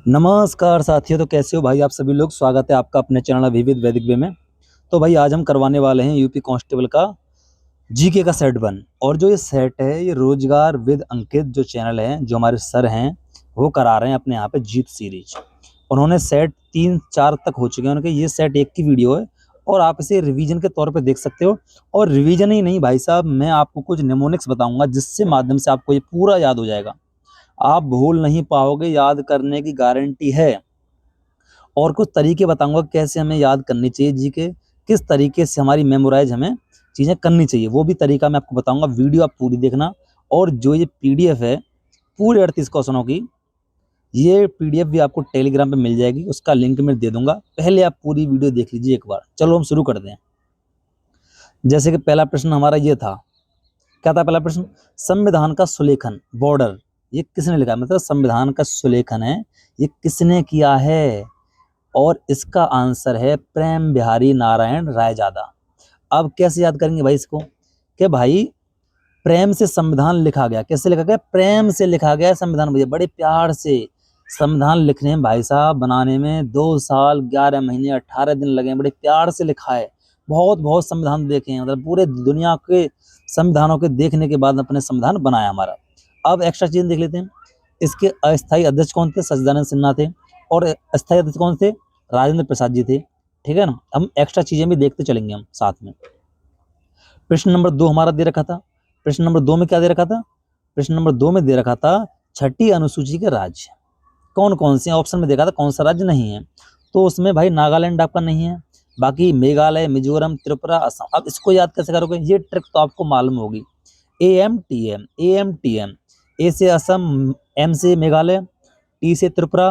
नमस्कार साथियों, तो कैसे हो भाई आप सभी लोग। स्वागत है आपका अपने चैनल विविध वैदिक वे में। तो भाई आज हम करवाने वाले हैं यूपी कांस्टेबल का जीके का सेट 1। और जो ये सेट है ये रोजगार विद अंकित जो चैनल है, जो हमारे सर हैं वो करा रहे हैं अपने यहाँ पे जीत सीरीज। उन्होंने सेट 3-4 तक हो चुके हैं उनके। ये सेट 1 की वीडियो है और आप इसे रिवीजन के तौर पे देख सकते हो। और रिवीजन ही नहीं भाई साहब, मैं आपको कुछ निमोनिक्स बताऊंगा जिससे माध्यम से आपको ये पूरा याद हो जाएगा। आप भूल नहीं पाओगे, याद करने की गारंटी है। और कुछ तरीके बताऊंगा कैसे हमें याद करनी चाहिए जीके, किस तरीके से हमारी मेमोराइज हमें चीज़ें करनी चाहिए, वो भी तरीका मैं आपको बताऊंगा। वीडियो आप पूरी देखना। और जो ये पीडीएफ है पूरे 38 क्वेश्चनों की, ये पीडीएफ भी आपको टेलीग्राम पे मिल जाएगी, उसका लिंक मैं दे दूंगा। पहले आप पूरी वीडियो देख लीजिए एक बार। चलो हम शुरू कर दें। जैसे कि पहला प्रश्न हमारा ये था, क्या था पहला प्रश्न? संविधान का सुलेखन बॉर्डर ये किसने लिखा है? मतलब संविधान का सुलेखन है ये किसने किया है? और इसका आंसर है प्रेम बिहारी नारायण रायजादा। अब कैसे याद करेंगे भाई इसको? कि भाई प्रेम से संविधान लिखा गया। कैसे लिखा गया? प्रेम से लिखा गया संविधान। भैया बड़े प्यार से संविधान लिखने में भाई साहब, बनाने में 2 साल 11 महीने 18 दिन लगे हैं। बड़े प्यार से लिखा है। बहुत बहुत संविधान देखे हैं, मतलब पूरे दुनिया के संविधानों के देखने के बाद अपने संविधान बनाया हमारा। अब एक्स्ट्रा चीज देख लेते हैं। इसके अस्थायी अध्यक्ष कौन थे? सच्चिदानंद सिन्हा थे। और अस्थायी अध्यक्ष कौन थे? राजेंद्र प्रसाद जी थे। ठीक है ना। हम एक्स्ट्रा चीजें भी देखते चलेंगे हम साथ में। प्रश्न नंबर 2 हमारा दे रखा था। प्रश्न नंबर 2 में क्या दे रखा था? प्रश्न नंबर 2 में दे रखा था छठी अनुसूची के राज्य कौन कौन से? ऑप्शन में देखा था कौन सा राज्य नहीं है, तो उसमें भाई नागालैंड आपका नहीं है। बाकी मेघालय, मिजोरम, त्रिपुरा, असम। अब इसको याद कैसे करोगे? ये ट्रिक तो आपको मालूम होगी। AMTM, AMTM। ए से असम, एम से मेघालय, टी से त्रिपुरा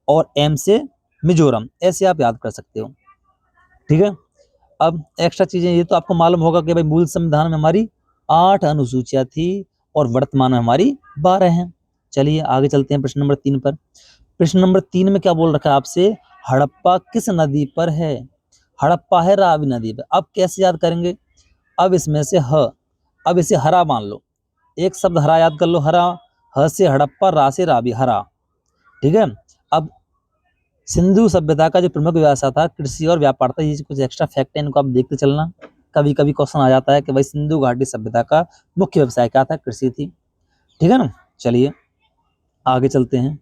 और एम से मिजोरम। ऐसे आप याद कर सकते हो। ठीक है। अब एक्स्ट्रा चीजें ये तो आपको मालूम होगा कि भाई मूल संविधान में हमारी 8 अनुसूचियां थी और वर्तमान में हमारी 12 हैं। चलिए आगे चलते हैं प्रश्न नंबर 3 पर। प्रश्न नंबर 3 में क्या बोल रखा है आपसे? हड़प्पा किस नदी पर है? हड़प्पा है रावी नदी पर। अब कैसे याद करेंगे? अब इसमें से अब इसे हरा मान लो। एक शब्द हरा याद कर लो। हरा, ह से हड़प्पा, रा से रावी, हरा। ठीक है। अब सिंधु सभ्यता का जो प्रमुख व्यवसाय था कृषि और व्यापार था। ये कुछ एक्स्ट्रा फैक्ट है, इनको आप देखते चलना। कभी कभी क्वेश्चन आ जाता है कि भाई सिंधु घाटी सभ्यता का मुख्य व्यवसाय क्या था? कृषि थी। ठीक है ना। चलिए आगे चलते हैं।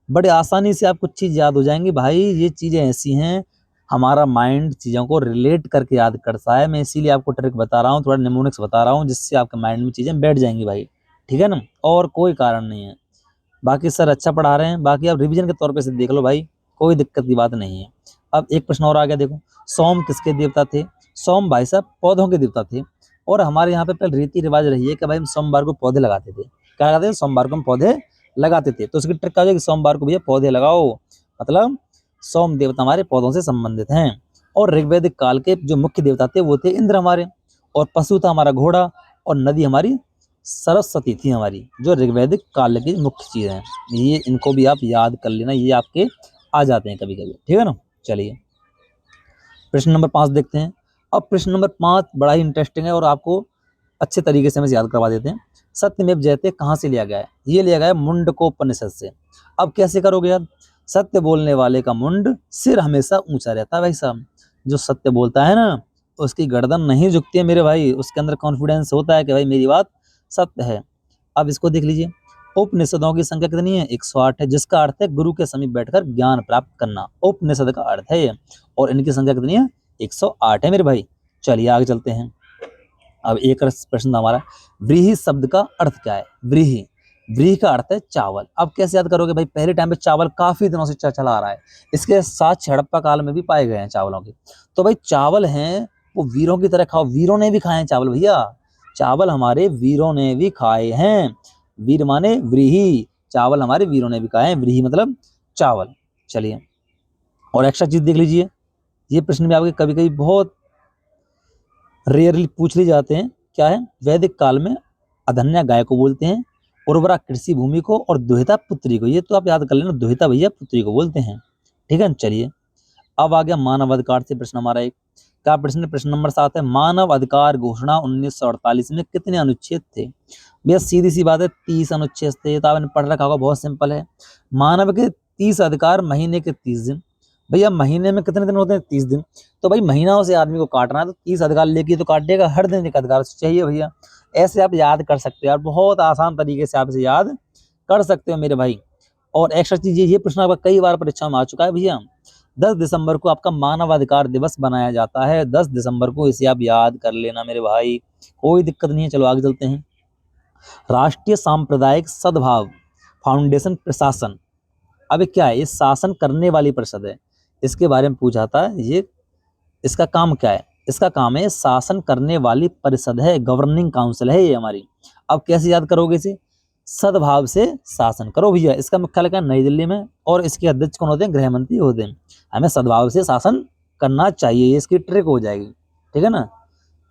बड़े आसानी से आप कुछ चीज याद हो जाएंगी भाई। ये चीजें ऐसी हैं, हमारा माइंड चीजों को रिलेट करके याद करता है। मैं इसीलिए आपको ट्रिक बता रहा हूँ, थोड़ा निमोनिक्स बता रहा हूँ, जिससे आपके माइंड में चीजें बैठ जाएंगी भाई। ठीक है ना। और कोई कारण नहीं है। बाकी सर अच्छा पढ़ा रहे हैं, बाकी आप रिवीजन के तौर पे से देख लो भाई, कोई दिक्कत की बात नहीं है। अब एक प्रश्न और आ गया, देखो। सोम किसके देवता थे? सोम भाई साहब पौधों के देवता थे। और हमारे यहाँ पे पहले रीति रिवाज रही है कि भाई हम सोमवार को पौधे लगाते थे। क्या लगाते थे? सोमवार को हम पौधे लगाते थे। तो उसकी ट्रिक क्या हो जाएगी? सोमवार को भैया पौधे लगाओ, मतलब सोम देवता हमारे पौधों से संबंधित हैं। और ऋग्वैदिक काल के जो मुख्य देवता थे वो थे इंद्र हमारे। और पशु था हमारा घोड़ा। और नदी हमारी सरस्वती थी हमारी, जो ऋग्वैदिक काल की मुख्य चीज है। ये इनको भी आप याद कर लेना, ये आपके आ जाते हैं कभी कभी। ठीक है ना। चलिए प्रश्न नंबर 5 देखते हैं। अब प्रश्न नंबर 5 बड़ा ही इंटरेस्टिंग है और आपको अच्छे तरीके से हमें याद करवा देते हैं। सत्यमेव जयते कहाँ से लिया गया है? ये लिया गया है मुंडकोपनिषद से। अब कैसे करोगे याद? सत्य बोलने वाले का मुंड सिर हमेशा ऊंचा रहता है भाई साहब। जो सत्य बोलता है ना, उसकी गर्दन नहीं झुकती है मेरे भाई। उसके अंदर कॉन्फिडेंस होता है कि भाई मेरी बात सत्य है। अब इसको देख लीजिए। उपनिषदों की संख्या कितनी है? 108 है, जिसका अर्थ है गुरु के समीप बैठकर ज्ञान प्राप्त करना। उपनिषद का अर्थ है ये। और इनकी संख्या कितनी है? 108 है मेरे भाई। चलिए आगे चलते हैं। अब एक प्रश्न था हमारा, व्रीहि शब्द का अर्थ क्या है? व्रीहि, व्रीहि का अर्थ है चावल। अब कैसे याद करोगे भाई? पहले टाइम पे चावल काफी दिनों से चला आ रहा है। इसके साथ हड़प्पा काल में भी पाए गए हैं चावलों के। तो भाई चावल हैं वो वीरों की तरह खाओ। वीरों ने भी खाए हैं चावल भैया। चावल हमारे वीरों ने भी खाए हैं। वीर माने व्रीहि, चावल हमारे वीरों ने भी खाए हैं। व्रीहि मतलब चावल। चलिए और एक्स्ट्रा चीज देख लीजिए। ये प्रश्न भी आपके कभी कभी बहुत रेयरली पूछ लिए जाते हैं। क्या है? वैदिक काल में अधन्या गाय को बोलते हैं, उर्वरा कृषि भूमि को, और दुहिता पुत्री को। ये तो आप याद कर लेना, दुहिता भैया पुत्री को बोलते हैं। ठीक है। चलिए अब आ गया मानव अधिकार से प्रश्न हमारा एक। क्या प्रश्न? प्रश्न नंबर 7 है, मानव अधिकार घोषणा 1948 में कितने अनुच्छेद थे? भैया सीधी सी बात है, 30 अनुच्छेद थे। तो आपने पढ़ रखा होगा, बहुत सिंपल है। मानव के 30 अधिकार महीने के 30 दिन। भैया महीने में कितने दिन होते हैं? 30 दिन। तो भाई महीनाओं से आदमी को काटना है तो 30 अधिकार लेके तो काटेगा, हर दिन एक अधिकार चाहिए भैया। ऐसे आप याद कर सकते हो यार, बहुत आसान तरीके से आप इसे याद कर सकते हो मेरे भाई। और एक्स्ट्रा चीज ये प्रश्न आपका कई बार परीक्षा में आ चुका है भैया। 10 दिसंबर को आपका मानवाधिकार दिवस बनाया जाता है, 10 दिसंबर को, इसे आप याद कर लेना मेरे भाई, कोई दिक्कत नहीं है। चलो आगे चलते हैं। राष्ट्रीय सांप्रदायिक सद्भाव फाउंडेशन प्रशासन, अब ये क्या है? ये शासन करने वाली परिषद है, इसके बारे में पूछा था ये। इसका काम क्या है? इसका काम है शासन करने वाली परिषद है, गवर्निंग काउंसिल है ये हमारी। अब कैसे याद करोगे इसे? सद्भाव से शासन करो भैया। इसका मुख्यालय क्या है? नई दिल्ली में। और इसके अध्यक्ष कौन होते हैं? गृह मंत्री होते हैं। हमें सद्भाव से शासन करना चाहिए, ये इसकी ट्रिक हो जाएगी, ठीक है ना।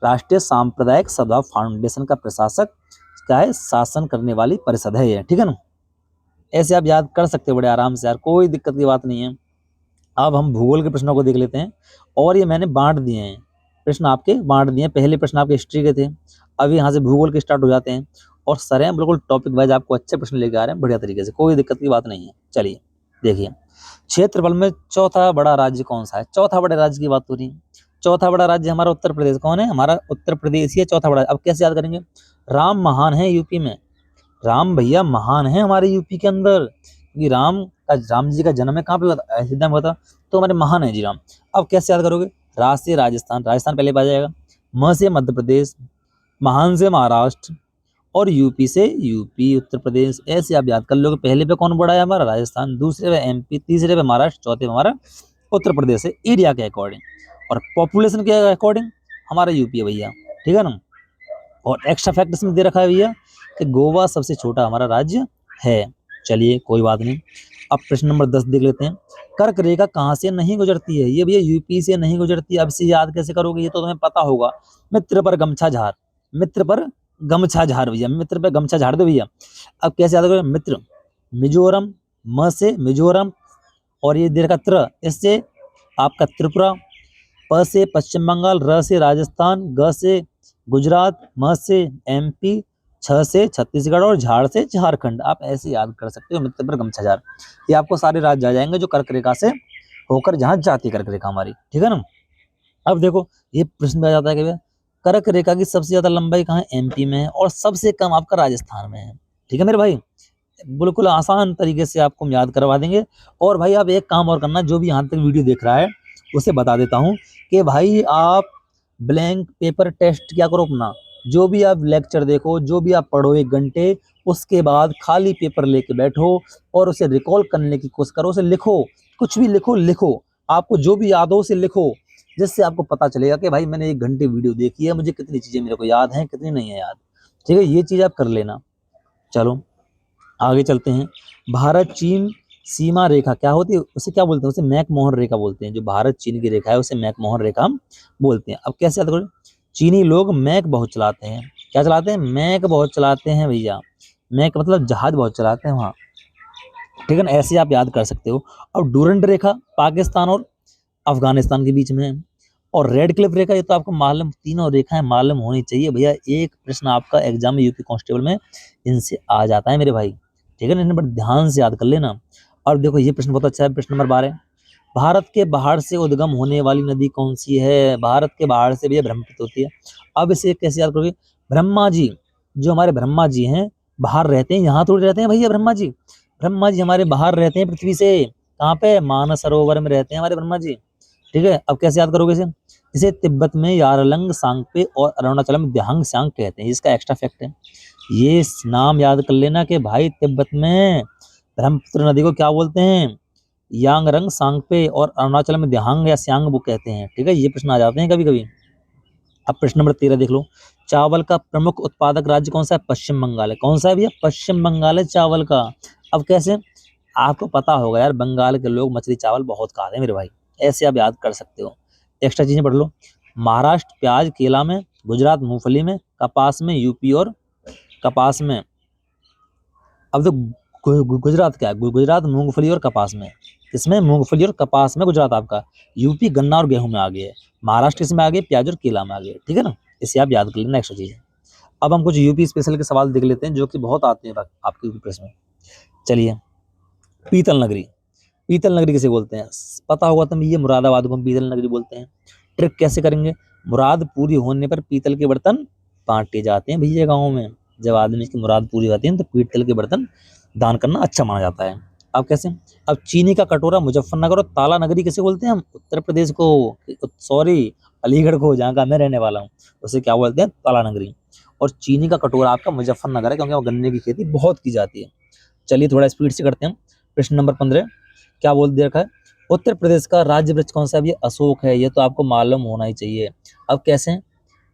राष्ट्रीय सांप्रदायिक सद्भाव फाउंडेशन का प्रशासक क्या है? शासन करने वाली परिषद है ये, ठीक है ना। ऐसे आप याद कर सकते हो बड़े आराम से यार, कोई दिक्कत की बात नहीं है। अब हम भूगोल के प्रश्नों को देख लेते हैं, और ये मैंने बांट दिए हैं प्रश्न, आपके बांट दिए हैं। पहले प्रश्न आपके हिस्ट्री के थे, अब यहाँ से भूगोल के स्टार्ट हो जाते हैं, और सर हैं बिल्कुल टॉपिक वाइज आपको अच्छे प्रश्न लेके आ रहे हैं बढ़िया तरीके से, कोई दिक्कत की बात नहीं है। चलिए देखिए, क्षेत्रफल में चौथा बड़ा राज्य कौन सा है? चौथा बड़े राज्य की बात हो रही है। चौथा बड़ा राज्य हमारा उत्तर प्रदेश। कौन है? हमारा उत्तर प्रदेश ही है चौथा बड़ा। अब कैसे याद करेंगे? राम महान है यूपी में, राम भैया महान है हमारे यूपी के अंदर, क्योंकि राम जी का जन्म है कहाँ पे हुआ था? अयोध्या में हुआ था, तो हमारे महान है जी राम। अब कैसे याद करोगे? राज से राजस्थान, राजस्थान पहले आ जाएगा। म से मध्य प्रदेश, महान से महाराष्ट्र, और यूपी से यूपी उत्तर प्रदेश। ऐसे आप याद कर लोगे। पहले पे कौन बड़ा है? हमारा राजस्थान, दूसरे पे एमपी, तीसरे पे महाराष्ट्र, चौथे पे हमारा उत्तर प्रदेश है एरिया के अकॉर्डिंग, और पॉपुलेशन के अकॉर्डिंग हमारा यूपी है भैया, ठीक है ना। और एक्स्ट्रा फैक्ट इसमें दे रखा है भैया कि गोवा सबसे छोटा हमारा राज्य है। चलिए कोई बात नहीं। अब प्रश्न नंबर 10 देख लेते हैं। कर्क रेखा कहाँ से नहीं गुजरती है? ये भैया यूपी से नहीं गुजरती। अब से याद कैसे करोगे? ये तो तुम्हें पता होगा। मित्र पर गमछा झाड़, मित्र पर गमछा झाड़ भैया, मित्र पर गमछा झाड़ दो भैया। अब कैसे याद करोगे? मित्र मिजोरम, म से मिजोरम, और ये दे रखा त्र, इससे आपका त्रिपुरा, प से पश्चिम बंगाल, र से राजस्थान, ग से गुजरात, म से एमपी, छ से छत्तीसगढ़, और झाड़ से झारखंड। आप ऐसे याद कर सकते हो, मित्र पर गमछा झाड़। ये आपको सारे राज्य आ जाएंगे जो कर्क रेखा से होकर जहां जाती है कर्क रेखा हमारी, ठीक है ना। अब देखो ये प्रश्न में आ जाता है कि भैया कर्क रेखा की सबसे ज्यादा लंबाई कहाँ है? एमपी में है, और सबसे कम आपका राजस्थान में है, ठीक है मेरे भाई। बिल्कुल आसान तरीके से आपको हम याद करवा देंगे। और भाई आप एक काम और करना, जो भी यहाँ तक वीडियो देख रहा है उसे बता देता हूँ कि भाई आप ब्लैंक पेपर टेस्ट क्या करो अपना, जो भी आप लेक्चर देखो, जो भी आप पढ़ो 1 घंटे, उसके बाद खाली पेपर लेके बैठो और उसे रिकॉल करने की कोशिश करो, उसे लिखो, कुछ भी लिखो, आपको जो भी याद हो उसे लिखो, जिससे आपको पता चलेगा कि भाई मैंने 1 घंटे वीडियो देखी है, मुझे कितनी चीजें मेरे को याद हैं, कितनी नहीं है याद, ठीक है। ये चीज आप कर लेना। चलो आगे चलते हैं। भारत चीन सीमा रेखा क्या होती है? उसे क्या बोलते हैं? उसे मैकमोहन रेखा बोलते हैं। जो भारत चीन की रेखा है उसे मैकमोहन रेखा हम बोलते हैं। अब कैसे याद करोगे? चीनी लोग मैक बहुत चलाते हैं। क्या चलाते हैं? मैक बहुत चलाते हैं भैया। मैक मतलब जहाज बहुत चलाते हैं वहाँ, ठीक है ना। ऐसे आप याद कर सकते हो। अब डूरंड रेखा पाकिस्तान और अफगानिस्तान के बीच में है, और रेड क्लिफ रेखा, ये तो आपको मालूम, तीनों रेखाएं मालूम होनी चाहिए भैया। एक प्रश्न आपका एग्जाम में यूपी कांस्टेबल में इनसे आ जाता है मेरे भाई, ठीक है ना। इन्हें बड़े ध्यान से याद कर लेना। और देखो ये प्रश्न बहुत अच्छा है, प्रश्न नंबर 12। भारत के बाहर से उद्गम होने वाली नदी कौन सी है? भारत के बाहर से भैया ब्रह्मपुत्र होती है। अब इसे कैसे याद करोगे? ब्रह्मा जी, जो हमारे ब्रह्मा जी हैं बाहर रहते हैं, यहाँ थोड़ी रहते हैं भैया ब्रह्मा जी। ब्रह्मा जी हमारे बाहर रहते हैं पृथ्वी से। कहाँ पे? मानस सरोवर में रहते हैं हमारे ब्रह्मा जी, ठीक है। अब कैसे याद करोगे इसे? इसे तिब्बत में यारलंग सांगपे और अरुणाचल में दिहांग सांग कहते हैं। इसका एक्स्ट्रा फैक्ट है, ये नाम याद कर लेना कि भाई तिब्बत में ब्रह्मपुत्र नदी को क्या बोलते हैं? यांगरंग सांगपे, और अरुणाचल में दिहांग या स्यांग वो कहते हैं, ठीक है। ये प्रश्न आ जाते हैं कभी कभी। अब प्रश्न नंबर 13 देख लो। चावल का प्रमुख उत्पादक राज्य कौन सा है? पश्चिम बंगाल है। कौन सा है भैया? पश्चिम बंगाल है चावल का। अब कैसे? आपको पता होगा यार, बंगाल के लोग मछली चावल बहुत खाते हैं मेरे भाई, ऐसे आप याद कर सकते हो। एक्स्ट्रा चीजें पढ़ लो। महाराष्ट्र प्याज केला में, गुजरात मूंगफली में, कपास में, यूपी और कपास में। अब तो गुजरात क्या है? गुजरात मूंगफली और कपास में। इसमें मूंगफली और कपास में गुजरात आपका। यूपी गन्ना और गेहूं में आ गए। महाराष्ट्र इसमें आ गए, प्याज और केला में आ गए, ठीक है ना। इसे आप याद कर लेना एक्स्ट्रा चीज। अब हम कुछ यूपी स्पेशल के सवाल देख लेते हैं जो कि बहुत आते हैं आपके यूपी प्रश्न में। चलिए, पीतल नगरी, पीतल नगरी किसे बोलते हैं? पता होगा तुम्हें, ये मुरादाबाद को हम पीतल नगरी बोलते हैं। ट्रिक कैसे करेंगे? मुराद पूरी होने पर पीतल के बर्तन बांटे जाते हैं भैया गाँव में। जब आदमी की मुराद पूरी होती है तो पीतल के बर्तन दान करना अच्छा माना जाता है। अब कैसे? अब चीनी का कटोरा मुजफ्फरनगर और ताला नगरी किसे बोलते हैं हम? उत्तर प्रदेश को, सॉरी अलीगढ़ को, जहाँ का मैं रहने वाला हूँ, उसे क्या बोलते हैं? ताला नगरी। और चीनी का कटोरा आपका मुजफ्फरनगर है, क्योंकि वहाँ गन्ने की खेती बहुत की जाती है। चलिए थोड़ा स्पीड से करते हैं। प्रश्न नंबर 15 क्या बोल दे रखा है? उत्तर प्रदेश का राज्य वृक्ष कौन सा है? ये अशोक है, ये तो आपको मालूम होना ही चाहिए। अब कैसे?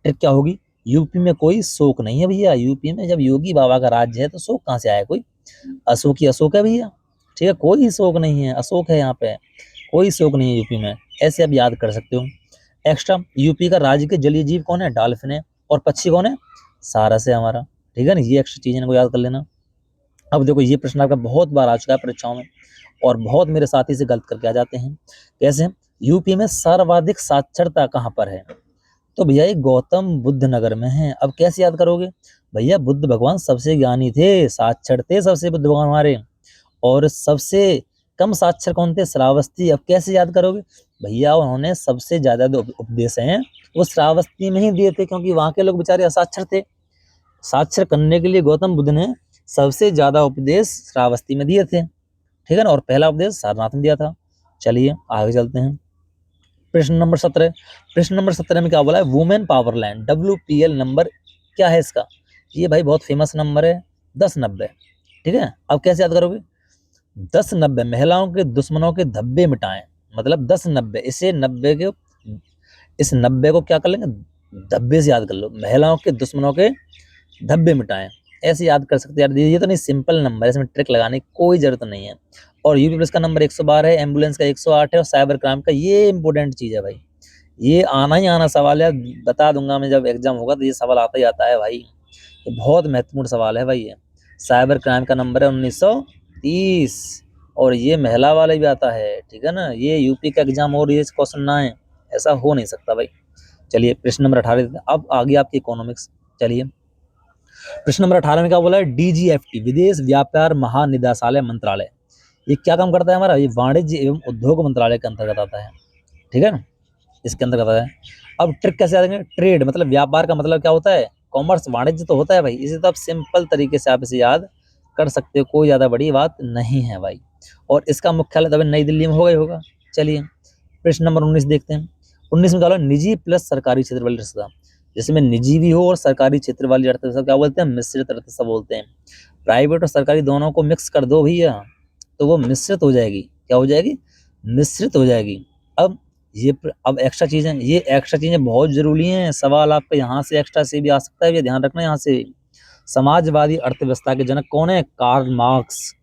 ट्रिक क्या होगी? यूपी में कोई शोक नहीं है भैया। यूपी में जब योगी बाबा का राज्य है तो शोक कहाँ से आया? कोई अशोक ही अशोक है भैया। ठीक है, कोई शोक नहीं है, अशोक है यहाँ पे, कोई शोक नहीं है यूपी में। ऐसे आप याद कर सकते हो। एक्स्ट्रा, यूपी का राज्य के जलीय जीव कौन है? डॉल्फिन है। और पक्षी कौन है? सारस है हमारा। ठीक है ना, ये एक्स्ट्रा चीजें इनको याद कर लेना। अब देखो, ये प्रश्न आपका बहुत बार आ चुका है परीक्षाओं में, और बहुत मेरे साथी से गलत करके आ जाते हैं। कैसे? यूपी में सर्वाधिक साक्षरता कहाँ पर है? तो भैया ये गौतम बुद्ध नगर में है। अब कैसे याद करोगे? भैया बुद्ध भगवान सबसे ज्ञानी थे, साक्षर थे सबसे बुद्ध भगवान हमारे। और सबसे कम साक्षर कौन थे? श्रावस्ती। अब कैसे याद करोगे? भैया उन्होंने सबसे ज्यादा जो उपदेश हैं वो श्रावस्ती में ही दिए थे, क्योंकि वहां के लोग बेचारे असाक्षर थे। साक्षर करने के लिए गौतम बुद्ध ने सबसे ज्यादा उपदेश श्रावस्ती में दिए थे। ठीक है ना, और पहला उपदेश सारनाथ में दिया था। चलिए आगे चलते हैं। प्रश्न नंबर 17। प्रश्न नंबर 17 में क्या बोला है? वुमेन पावरलैंड, WPL नंबर क्या है इसका? ये भाई बहुत फेमस नंबर है, 1090। ठीक है, अब कैसे याद करोगे? 1090 महिलाओं के दुश्मनों के धब्बे मिटाएं, मतलब 1090। इसे 90 के, इस 90 को क्या कर लेंगे? धब्बे से याद कर लो, महिलाओं के दुश्मनों के धब्बे मिटाएं। ऐसे याद कर सकते हैं यार, ये तो नहीं, सिंपल नंबर है, इसमें ट्रिक लगाने की कोई जरूरत नहीं है। और यूपी पुलिस का नंबर 112 है, एम्बुलेंस का 108 है, और साइबर क्राइम का, ये इंपॉर्टेंट चीज है भाई, ये आना ही आना सवाल है। बता दूंगा मैं, जब एग्जाम होगा तो ये सवाल आता ही आता है भाई, ये बहुत महत्वपूर्ण सवाल है भाई। ये साइबर क्राइम का नंबर है 1930, और ये महिला वाला भी आता है। ठीक है ना, ये यूपी का एग्जाम और ये क्वेश्चन ना है, ऐसा हो नहीं सकता भाई। चलिए प्रश्न नंबर 18, अब आगे आपकी इकोनॉमिक्स। चलिए प्रश्न नंबर 18 में क्या बोला है? DGFT, विदेश व्यापार महानिदेशालय मंत्रालय, ये क्या काम करता है हमारा? ये वाणिज्य एवं उद्योग मंत्रालय के अंतर्गत आता है। ठीक है ना, इसके अंतर्गत आता है। अब ट्रिक कैसे आएंगे? ट्रेड मतलब व्यापार का मतलब क्या होता है? कॉमर्स, वाणिज्य तो होता है भाई। इसे तो आप सिंपल तरीके से आप इसे याद कर सकते हो, कोई ज्यादा बड़ी बात नहीं है भाई। और इसका मुख्यालय तभी नई दिल्ली में होगा ही होगा। चलिए प्रश्न नंबर 19 देखते हैं। 19 में क्या बोला? निजी प्लस सरकारी क्षेत्र वाली अर्थव्यवस्था, जिसमें निजी भी हो और सरकारी क्षेत्र वाली अर्थव्यवस्था क्या बोलते हैं? मिश्रित अर्थव्यवस्था बोलते हैं। प्राइवेट और सरकारी दोनों को मिक्स कर दो भैया, तो वो मिश्रित हो जाएगी। क्या हो जाएगी? मिश्रित हो जाएगी। अब अब एक्स्ट्रा चीजें, ये एक्स्ट्रा चीजें बहुत जरूरी हैं, सवाल आपका यहाँ से एक्स्ट्रा से भी आ सकता है, ये ध्यान रखना। यहाँ से समाजवादी अर्थव्यवस्था के जनक कौन है? कार्ल मार्क्स,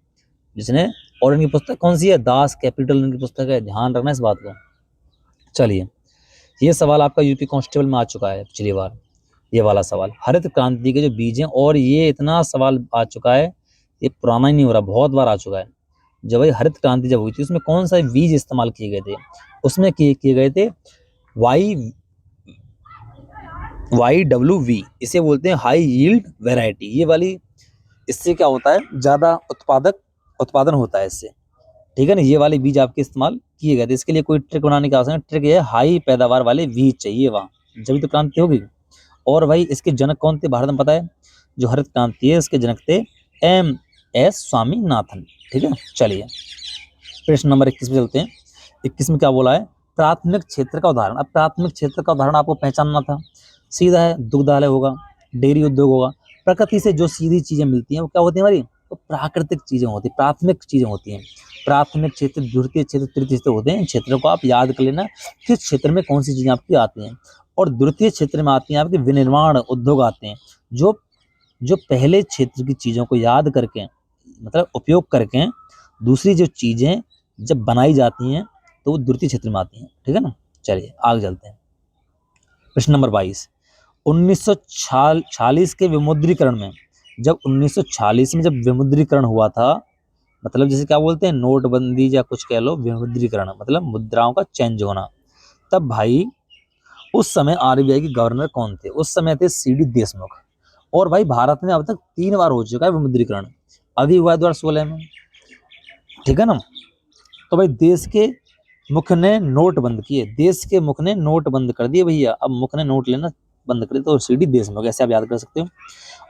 जिसने, और इनकी पुस्तक कौन सी है? दास कैपिटल इनकी पुस्तक है, ध्यान रखना इस बात को। चलिए ये सवाल आपका यूपी कांस्टेबल में आ चुका है पिछली बार, ये वाला सवाल, हरित क्रांति के जो बीज हैं, और ये इतना सवाल आ चुका है, ये पुराना ही नहीं हो रहा, बहुत बार आ चुका है। जब भाई हरित क्रांति जब हुई थी, उसमें कौन सा बीज इस्तेमाल किए गए थे? उसमें किए गए थे YWV, इसे बोलते हैं हाई यील्ड वेराइटी, ये वाली। इससे क्या होता है? ज्यादा उत्पादन होता है इससे। ठीक है ना, ये वाले बीज आपके इस्तेमाल किए गए थे। इसके लिए कोई ट्रिक बनाने की आवश्यकता नहीं, ट्रिक ये है, हाई पैदावार वाले बीज चाहिए वहाँ, जब तो क्रांति होगी। और भाई इसके जनक कौन थे भारत में पता है? जो हरित क्रांति है इसके जनक थे MS स्वामीनाथन। ठीक है, चलिए प्रश्न नंबर 21 पे चलते हैं। 21 में क्या बोला है? प्राथमिक क्षेत्र का उदाहरण। अब प्राथमिक क्षेत्र का उदाहरण आपको पहचानना था, सीधा है, दुग्धालय होगा, डेयरी उद्योग होगा। प्रकृति से जो सीधी चीजें मिलती हैं वो क्या होती है हमारी? तो प्राकृतिक चीजें होती है, प्राथमिक चीजें होती हैं। प्राथमिक क्षेत्र, द्वितीय क्षेत्र, तृतीय क्षेत्र होते हैं। इन क्षेत्रों को आप याद कर लेना, किस क्षेत्र में कौन सी चीजें आपकी आती हैं। और द्वितीय क्षेत्र में आती हैं आपके विनिर्माण उद्योग आते हैं, जो जो पहले क्षेत्र की चीजों को याद करके, मतलब उपयोग करके, दूसरी जो चीजें जब बनाई जाती हैं तो वो द्वितीय क्षेत्र में आती हैं। ठीक है ना, चलिए आगे चलते हैं। प्रश्न नंबर 22, 1946 के विमुद्रीकरण में, जब 1946 में जब विमुद्रीकरण हुआ था, मतलब जैसे क्या बोलते हैं, नोटबंदी या कुछ कह लो, विमुद्रीकरण मतलब मुद्राओं का चेंज होना, तब भाई उस समय RBI के गवर्नर कौन थे? उस समय थे CD देशमुख। और भाई भारत में अब तक 3 बार हो चुका है विमुद्रीकरण, अभी हुआ 2016 में। ठीक है ना, तो भाई देश के मुख ने नोट बंद किए, देश के मुख ने नोट बंद कर दिए भैया, अब मुख ने नोट लेना बंद कर दिया, तो सीडी देशमुख, ऐसे आप याद कर सकते हो।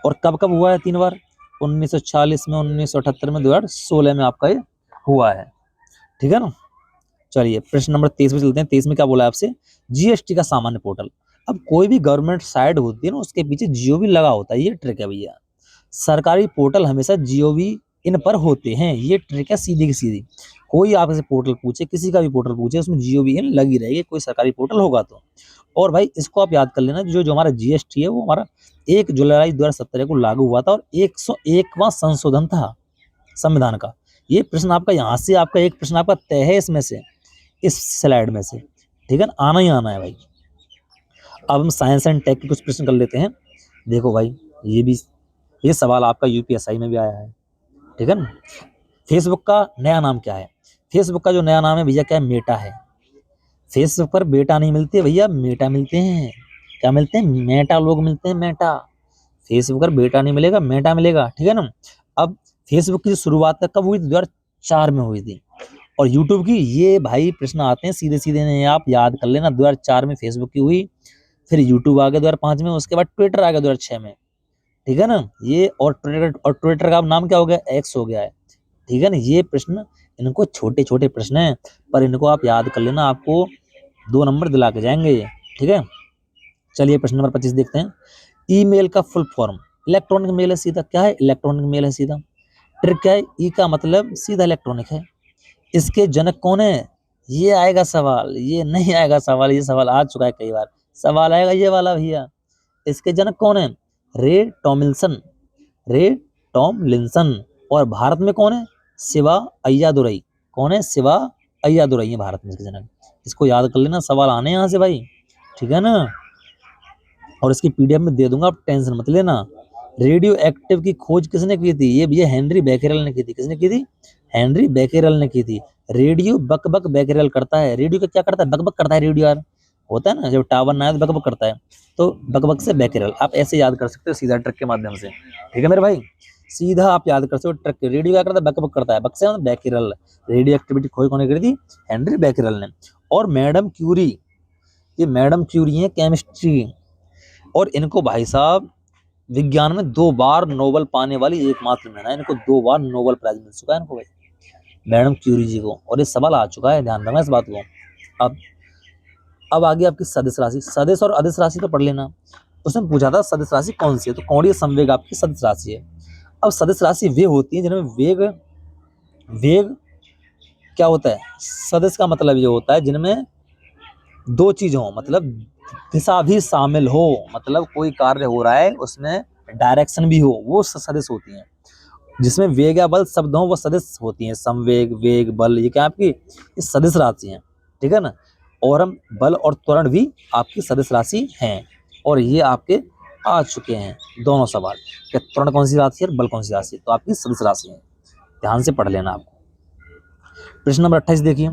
और कब कब हुआ है 3 बार, 1940 में, 1978 में, 2016 में आपका ये हुआ है, ठीक है ना। चलिए प्रश्न नंबर 23 पे चलते हैं। 23 में क्या बोला है आपसे, जीएसटी का सामान्य पोर्टल। अब कोई भी गवर्नमेंट साइट होती है ना, उसके पीछे जीओवी लगा होता है, ये ट्रिक है भैया। सरकारी पोर्टल हमेशा जीओवी इन पर होते हैं, ये ट्रिक है सीधी की सीधी। कोई आपसे पोर्टल पूछे, किसी का भी पोर्टल पूछे, उसमें जीओवी इन लगी रहेगी, कोई सरकारी पोर्टल होगा तो। और भाई इसको आप याद कर लेना, जो जो हमारा जीएसटी है वो हमारा 1 जुलाई 2017 को लागू हुआ था, और 101वां संशोधन था संविधान का। ये प्रश्न आपका यहाँ से, आपका एक प्रश्न आपका तय है इसमें से, इस स्लाइड में से, ठीक है ना, आना ही आना है भाई। अब हम साइंस एंड टेक के कुछ प्रश्न कर लेते हैं। देखो भाई, ये सवाल आपका यूपीएसआई में भी आया है, ठीक है ना। फेसबुक का नया नाम क्या है? फेसबुक का जो नया नाम है भैया क्या है, मेटा है। फेसबुक पर बेटा नहीं मिलते भैया, मेटा मिलते हैं। क्या मिलते हैं? मेटा लोग मिलते हैं, मेटा। फेसबुक पर बेटा नहीं मिलेगा, मेटा मिलेगा, ठीक है ना। अब फेसबुक की शुरुआत कब हुई थी? 2004 में हुई थी। और यूट्यूब की, ये भाई प्रश्न आते हैं सीधे सीधे, नहीं आप याद कर लेना। 2004 में फेसबुक की हुई, फिर यूट्यूब आ गया 2005 में, उसके बाद ट्विटर आ गया 2006 में, ठीक है ना। ये और ट्विटर का अब नाम क्या हो गया, एक्स हो गया है, ठीक है ना। ये प्रश्न, इनको छोटे छोटे प्रश्न हैं, पर इनको आप याद कर लेना, आपको 2 नंबर दिला के जाएंगे ये, ठीक है। चलिए प्रश्न नंबर 25 देखते हैं। ईमेल का फुल फॉर्म, इलेक्ट्रॉनिक मेल है सीधा, क्या है? इलेक्ट्रॉनिक मेल है सीधा। ट्रिक क्या है? ई का मतलब सीधा इलेक्ट्रॉनिक है। इसके जनक कौन है? ये आएगा सवाल, ये नहीं आएगा सवाल, ये सवाल आ चुका है कई बार, सवाल आएगा ये वाला भैया। इसके जनक कौन है? रे टॉमिल्सन, रे टॉमलिंसन। और भारत में कौन है? शिवा अय्यादुरई। कौन है? शिवा अय्यादुरई है भारत में इसके जनक। इसको याद कर लेना, सवाल आने यहाँ से भाई, ठीक है ना। और इसकी पीडीएफ में दे दूंगा, आप टेंशन मत लेना। रेडियो एक्टिव की खोज किसने की थी? ये भैया हेनरी बेकेरेल ने की थी। किसने की थी? हेनरी बेकेरेल ने की थी। रेडियो बक बक बेकेरेल करता है, रेडियो का क्या करता है? बक बक करता है रेडियो यार, होता है ना, जब टावर ना आए तो बक बक करता है, तो बक बक से बेकेरेल, आप ऐसे याद कर सकते हो सीधा ट्रक के माध्यम से, ठीक है मेरे भाई। सीधा आप याद कर सकते हो ट्रक के, रेडियो क्या करता है? बक बक करता है, बक से मतलब बेकेरेल। रेडियो एक्टिविटी खोज कौन करी थी? हेनरी बेकेरेल ने। और मैडम क्यूरी, ये मैडम क्यूरी है केमिस्ट्री, और इनको भाई साहब विज्ञान में 2 बार नोबेल पाने वाली एकमात्र महिला है, इनको 2 बार नोबेल प्राइज मिल चुका है इनको भाई, मैडम क्यूरी जी को। और ये सवाल आ चुका है, ध्यान रखना इस बात को। अब आगे आपकी सदिश राशि, सदिश और अदिश राशि तो पढ़ लेना। उसने पूछा था सदिश राशि कौन सी है, तो कोणीय संवेग आपकी सदिश राशि है। अब सदिश राशि वे होती है जिनमें वेग, वेग क्या होता है? सदिश का मतलब ये होता है जिनमें 2 चीज हो, मतलब दिशा भी शामिल हो, मतलब कोई कार्य हो रहा है उसमें डायरेक्शन भी हो, वो सदिश होती हैं। जिसमें वेग या बल शब्द हो वो सदिश होती हैं। संवेग, वेग, बल, ये क्या आपकी ये सदिश राशि हैं, ठीक है ना। और हम बल और त्वरण भी आपकी सदिश राशि हैं, और ये आपके आ चुके हैं दोनों सवाल, कि त्वरण कौन सी राशि है और बल कौन सी राशि है, तो आपकी सदिश राशि है, ध्यान से पढ़ लेना आपको। प्रश्न नंबर 28 देखिए।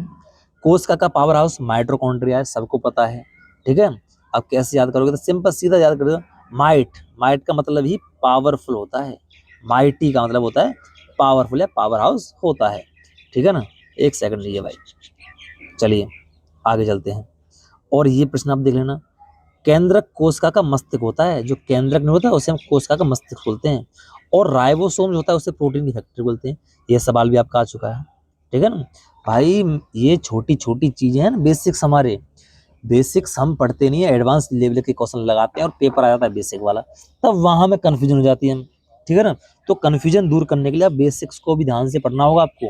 कोशिका का पावर हाउस माइटोकॉन्ड्रिया है, सबको पता है, ठीक है। अब कैसे याद करोगे? तो सिंपल सीधा याद करोगे, माइट, माइट का मतलब ही पावरफुल होता है, माइटी का मतलब होता है पावरफुल या पावर हाउस होता है, ठीक है ना। 1 सेकंड रहिए भाई, चलिए आगे चलते हैं। और ये प्रश्न आप देख लेना। केंद्रक कोशिका का मस्तिष्क होता है, जो केंद्रक नहीं होता उसे हम कोशिका का मस्तिष्क बोलते हैं। और राइबोसोम जो होता है उसे प्रोटीन की फैक्ट्री बोलते हैं। ये सवाल भी आपका आ चुका है, ठीक है ना भाई। ये छोटी छोटी चीजें हैं ना, बेसिक्स हमारे, बेसिक्स हम पढ़ते नहीं है, एडवांस लेवल के क्वेश्चन लगाते हैं और पेपर आ जाता है बेसिक वाला, तब वहां में कंफ्यूजन हो जाती है, ठीक है ना। तो कंफ्यूजन दूर करने के लिए बेसिक्स को भी ध्यान से पढ़ना होगा आपको,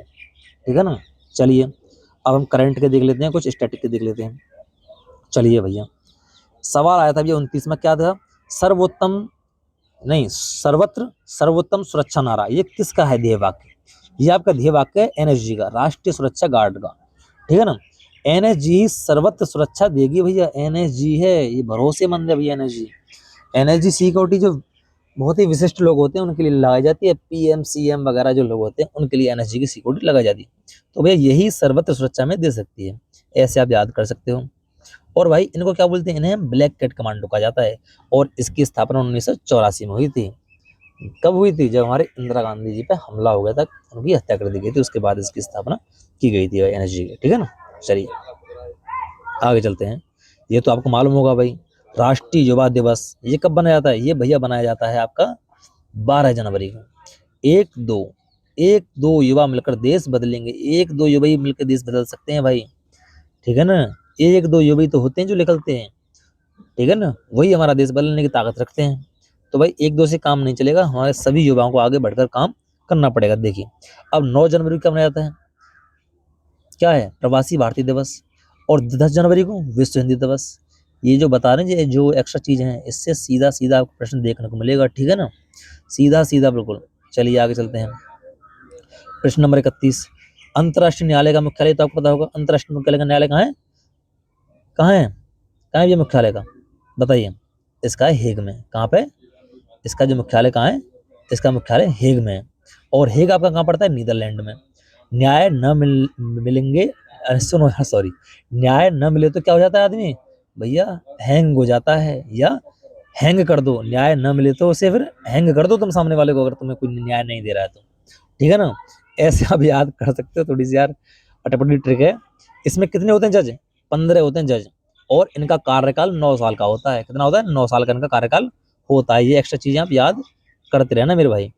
ठीक है ना। चलिए अब हम करंट के देख लेते हैं, कुछ स्टैटिक के देख लेते हैं। चलिए भैया, सवाल आया था भैया 29 में, क्या था? सर्वोत्तम, नहीं, सर्वत्र सर्वोत्तम सुरक्षा नारा, ये किसका है ध्येय वाक्य? ये आपका ध्येय वाक्य है एनएसजी का, राष्ट्रीय सुरक्षा गार्ड का, ठीक है ना। एनएसजी सर्वत्र सुरक्षा देगी भैया, एनएसजी है, ये भरोसेमंद है भैया एनएसजी। एनएसजी सिक्योरिटी जो बहुत ही विशिष्ट लोग होते हैं उनके लिए लगाई जाती है, पीएम सीएम वगैरह जो लोग होते हैं उनके लिए एनएसजी की सिक्योरिटी लगाई जाती है, तो भैया यही सर्वत्र सुरक्षा में दे सकती है, ऐसे आप याद कर सकते हो। और भाई इनको क्या बोलते हैं? इन्हें ब्लैक कैट कमांडो कहा जाता है, और इसकी स्थापना 1984 में हुई थी। कब हुई थी? जब हमारे इंदिरा गांधी जी पे हमला हो गया था, उनकी हत्या कर दी गई थी, उसके बाद इसकी स्थापना की गई थी एनएसजी की, ठीक है ना। चलिए आगे चलते हैं। ये तो आपको मालूम होगा भाई, राष्ट्रीय युवा दिवस ये कब बनाया जाता है? ये भैया बनाया जाता है आपका 12 जनवरी को। एक दो एक दो युवा मिलकर देश बदलेंगे, एक दो युवा ही मिलकर देश बदल सकते हैं भाई, ठीक है ना। एक दो युवा ही तो होते हैं जो निकलते हैं, ठीक है ना, वही हमारा देश बदलने की ताकत रखते हैं। तो भाई एक दो से काम नहीं चलेगा, हमारे सभी युवाओं को आगे बढ़कर काम करना पड़ेगा। देखिए अब 9 जनवरी को मनाया जाता है, क्या है? प्रवासी भारतीय दिवस। और 10 जनवरी को विश्व हिंदी दिवस। ये जो बता रहे हैं, ये जो एक्स्ट्रा चीजें हैं, इससे सीधा सीधा आपको प्रश्न देखने को मिलेगा, ठीक है ना, सीधा सीधा बिल्कुल। चलिए आगे चलते हैं। प्रश्न नंबर 31, अंतर्राष्ट्रीय न्यायालय का मुख्यालय तो आपको पता होगा, अंतर्राष्ट्रीय मुख्यालय का न्यायालय कहाँ है? कहाँ है? कहाँ है ये मुख्यालय का? बताइए। इसका है हेग में। कहाँ पे? इसका जो मुख्यालय कहाँ है? इसका मुख्यालय हेग में है। और हेग आपका कहाँ पड़ता है? नीदरलैंड में। न्याय न मिलेंगे, सुनो यार, सॉरी, न्याय न मिले तो क्या हो जाता है आदमी? भैया हैंग हो जाता है, या हैंग कर दो। न्याय न मिले तो उसे फिर हैंग कर दो तुम सामने वाले को, अगर तुम्हें कोई न्याय नहीं दे रहा है तो, ठीक है ना। ऐसे आप याद कर सकते हो, थोड़ी सी यार अटपटी ट्रिक है। इसमें कितने होते हैं जज? 15 होते हैं जज, और इनका कार्यकाल 9 साल का होता है। कितना होता है? 9 साल का इनका कार्यकाल होता है। ये एक्स्ट्रा चीजें आप याद करते रहना मेरे भाई।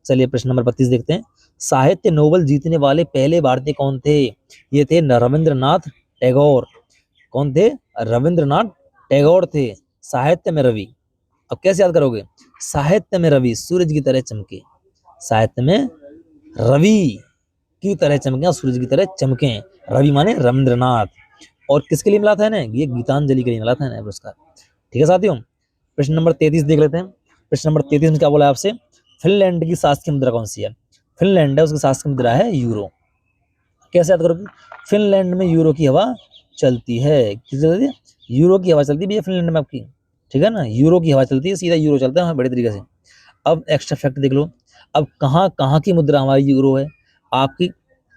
चलिए प्रश्न नंबर 32 देखते हैं। साहित्य नोबेल जीतने वाले पहले भारतीय कौन थे? ये थे रविंद्रनाथ टैगोर। कौन थे? रविंद्रनाथ टैगोर थे। साहित्य में रवि। अब कैसे याद करोगे? साहित्य में रवि सूरज की तरह चमके, साहित्य में रवि की तरह चमके और सूरज की तरह चमके। रवि माने रविंद्रनाथ। और किसके लिए मिला था इन्हें? ये गीतांजलि के लिए मिला था इन्हें पुरस्कार, ठीक है साथियों। प्रश्न नंबर 33 देख लेते हैं। प्रश्न नंबर 33 में क्या बोला है आपसे? फिनलैंड की शासकीय मुद्रा कौन सी है? फिनलैंड है, उसकी शासकीय मुद्रा है यूरो। कैसे याद करोगे? फिनलैंड में यूरो की हवा चलती है। किस चलती है? यूरो की हवा चलती है भैया फिनलैंड में आपकी, ठीक है ना। यूरो की हवा चलती है, सीधा यूरो चलता है वहाँ बड़े तरीके से। अब एक्स्ट्रा फैक्ट देख लो। अब कहाँ कहाँ की मुद्रा हमारी यूरो है? आपकी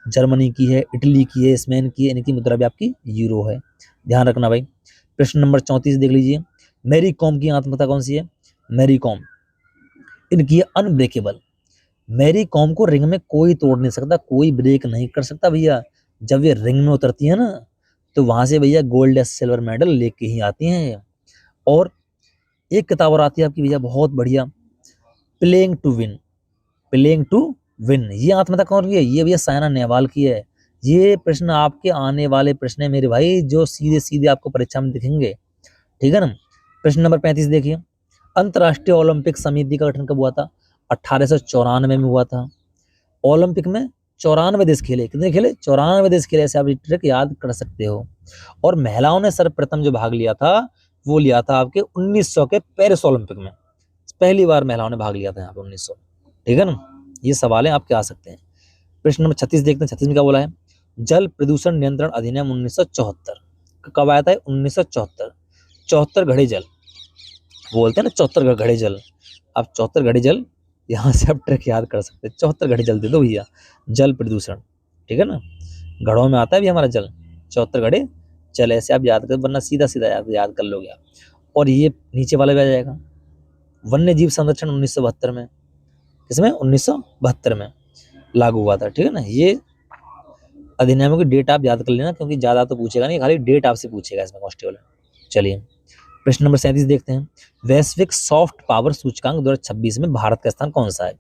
जर्मनी की है, इटली की है, स्पेन की है, इनकी मुद्रा भी आपकी यूरो है। ध्यान रखना भाई। प्रश्न नंबर 34 देख लीजिए। मैरी कॉम की आत्मकथा कौन सी है? मैरी कॉम, इनकी है अनब्रेकेबल। मैरी कॉम को रिंग में कोई तोड़ नहीं सकता, कोई ब्रेक नहीं कर सकता भैया। जब ये रिंग में उतरती है ना, तो वहां से भैया गोल्ड या सिल्वर मेडल लेके ही आती हैं। और एक किताब और आती है आपकी भैया बहुत बढ़िया, playing to win. Playing to win, ये आत्मकथा कौन की है? ये भैया साइना नेहवाल की है। ये प्रश्न आपके आने वाले प्रश्न है मेरे भाई, जो सीधे सीधे आपको परीक्षा में दिखेंगे, ठीक है ना। प्रश्न नंबर 35 देखिए। अंतर्राष्ट्रीय ओलंपिक समिति का गठन कब हुआ था? 1894 में हुआ था। ओलंपिक में 94 देश खेले। कितने खेले? 94 देश खेले। ऐसे आप ये ट्रिक याद कर सकते हो। और महिलाओं ने सर्वप्रथम जो भाग लिया था, वो लिया था आपके 1900 के पेरिस ओलंपिक में। पहली बार महिलाओं ने भाग लिया था यहाँ पे 1900, ठीक है ना। ये सवाल है आपके आ सकते हैं। प्रश्न नंबर 36 देखते हैं। 36 में क्या बोला है? जल प्रदूषण नियंत्रण अधिनियम 1974 कब आया था? 1974। 74 घड़े जल बोलते हैं ना, 74 घड़े जल। आप 74 घड़े जल यहाँ से आप ट्रिक याद कर सकते हैं। 74 घड़े जल दे दो भैया, जल प्रदूषण, ठीक है ना। घड़ों में आता है भी हमारा जल, 74 घड़े जल। ऐसे आप याद कर, वरना सीधा सीधा याद कर लोगे आप। और ये नीचे वाला भी आ जाएगा, वन्य जीव संरक्षण 1972 में। किसमें? 1972 में लागू हुआ था, ठीक है ना। ये अधिनियमों की डेट आप याद कर लेना, क्योंकि ज्यादा तो पूछेगा नहीं, खाली डेट आपसे पूछेगा इसमें कांस्टेबल में। चलिए प्रश्न नंबर 37 देखते हैं। वैश्विक सॉफ्ट पावर सूचकांक 2026 में भारत का स्थान कौन सा है?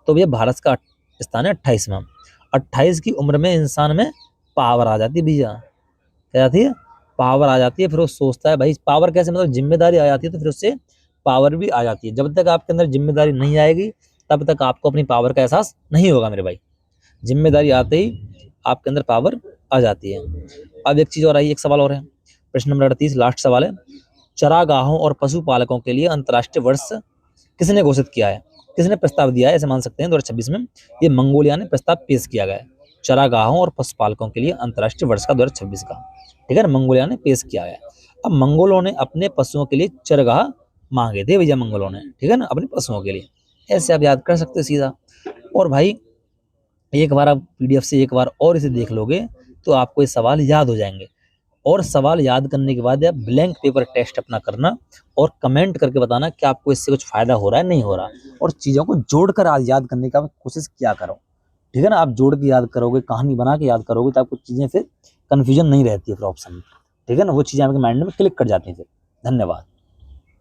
तो भैया भारत का स्थान है 28वां। 28 की उम्र में इंसान में पावर आ जाती है भैया। क्या आती है? पावर आ जाती है। फिर वो सोचता है भाई, पावर कैसे, मतलब जिम्मेदारी आ जाती है, तो फिर उससे पावर भी आ जाती है। जब तक आपके अंदर जिम्मेदारी नहीं आएगी, तब तक आपको अपनी पावर का एहसास नहीं होगा मेरे भाई। जिम्मेदारी आते ही आपके अंदर पावर आ जाती है। अब एक चीज और आई, एक सवाल और है। प्रश्न नंबर 38 लास्ट सवाल है। चरागाहों और पशुपालकों के लिए अंतर्राष्ट्रीय वर्ष किसने घोषित किया है? किसने प्रस्ताव दिया है, ऐसे मान सकते हैं 2026 में? ये मंगोलिया ने प्रस्ताव पेश किया गया है, चरागाहों और पशुपालकों के लिए अंतर्राष्ट्रीय वर्ष का 2026 का, ठीक है ना। मंगोलिया ने पेश किया है। अब मंगोलों ने अपने पशुओं के लिए चरगाह मांगे थे भैया, मंगोलों ने, ठीक है ना, अपने पशुओं के लिए। ऐसे आप याद कर सकते हो सीधा। और भाई एक बार आप पीडीएफ से एक बार और इसे देख लोगे, तो आपको ये सवाल याद हो जाएंगे। और सवाल याद करने के बाद आप ब्लैंक पेपर टेस्ट अपना करना और कमेंट करके बताना कि आपको इससे कुछ फायदा हो रहा है नहीं हो रहा, और चीजों को जोड़कर आज याद करने का कोशिश किया करो। ठीक है ना, आप जोड़ के याद करोगे, कहानी बना के याद करोगे तो आपको चीजें फिर कंफ्यूजन नहीं रहती है फिर ऑप्शन में। ठीक है ना, वो चीजें आपके माइंड में क्लिक कर जाती हैं फिर। धन्यवाद।